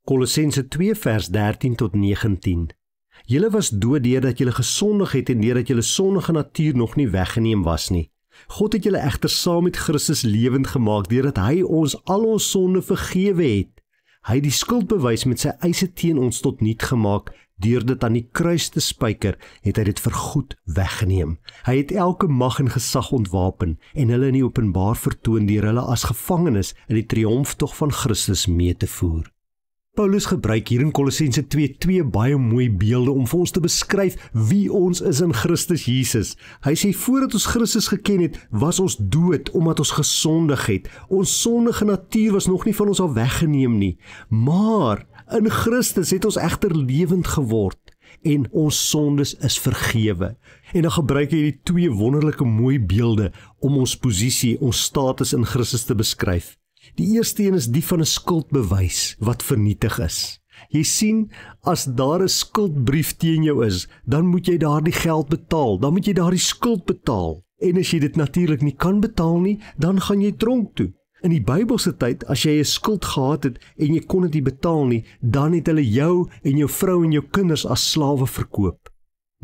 Kolossense 2 vers 13 tot 19. Julle was dood deurdat julle gesondig het en deurdat julle sondige natuur nog nie weggeneem was nie. God het julle egter saam met Christus lewend gemaak deurdat hy ons al ons sonde vergewe het. Hy het die skuldbewys met sy eise teen ons tot niet gemaak. Deur dit aan die kruis te spyker, het hy dit vergoed weggeneem. Hy het elke mag en gesag ontwapen en hulle in die openbaar vertoon deur hulle as gevangenes in die triomftog van Christus mee te voer. Paulus gebruik hier in Kolossense 2 baie mooi beelde om vir ons te beskryf wie ons is in Christus Jesus. Hy sê voordat ons Christus geken het, was ons dood omdat ons gesondig het. Ons sondige natuur was nog nie van ons al weggeneem nie, maar in Christus het ons egter lewend geword en ons sondes is vergewe. En dan gebruik hy die 2 wonderlike mooi beelde om ons posisie, ons status in Christus te beskryf. Die eerste een is die van 'n skuldbewys wat vernietig is. Jy sien, as daar 'n skuldbrief teen jou is, dan moet jy daardie geld betaal, dan moet jy daardie skuld betaal. En as jy dit natuurlik nie kan betaal nie, dan gaan jy tronk toe. In die Bybelse tyd, as jy 'n skuld gehad het en jy kon dit nie betaal nie, dan het hulle jou en jou vrou en jou kinders as slawe verkoop.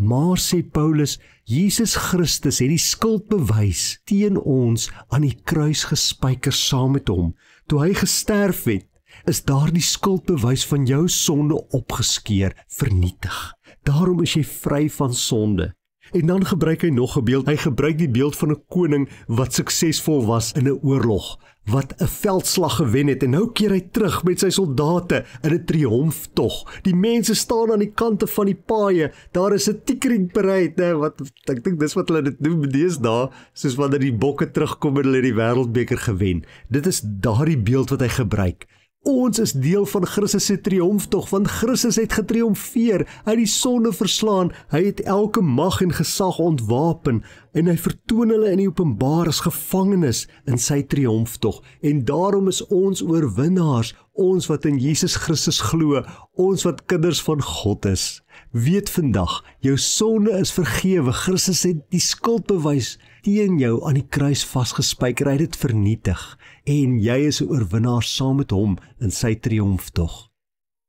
Maar, sê Paulus, Jesus Christus het die skuldbewys teen ons aan die kruis gespyker saam met hom. Toe hy gesterf het, is daardie skuldbewys van jou sonde opgeskeur, vernietig. Daarom is jy vry van sonde. En dan gebruik hy nog 'n beeld. Hy gebruik die beeld van 'n koning wat suksesvol was in 'n oorlog, wat 'n veldslag gewen het en nou keer hy terug met sy soldate in 'n triomftog. Die mense staan aan die kante van die paaie, daar is 'n tikkeringparade, ek dink dis wat hulle dit doen deesdae, soos wanneer die bokke terugkom en hulle die wêreldbeker gewen. Dit is daardie beeld wat hy gebruik. Ons is deel van Christus se triomftog, want Christus het getriomfeer, hy het die sonde verslaan, hy het elke mag en gesag ontwapen, en hy vertoon hulle in die openbaar as gevangenes in sy triomftog, en daarom is ons oorwinnaars, ons wat in Jesus Christus glo, ons wat kinders van God is. Weet vandag, jou sonde is vergewe, Christus het die skuldbewys teen jou aan die kruis vasgespyker, hy het dit vernietig, en jy is 'n oorwinnaar saam met hom in sy triomftog.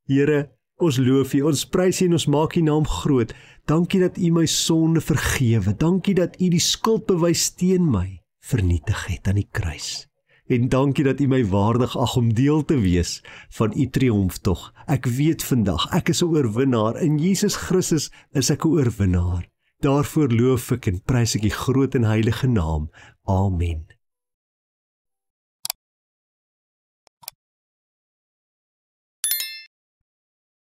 Here, ons loof U, ons prys U en ons maak U naam groot. Dankie dat U my sonde vergewe, dankie dat U die skuldbewys teen my vernietig het aan die kruis. En dankie dat U my waardig ag om deel te wees van U triomftog. Ek weet vandag, ek is 'n oorwinnaar, in Jesus Christus is ek 'n oorwinnaar. Daarvoor loof ek en prys ek U groot en heilige naam. Amen.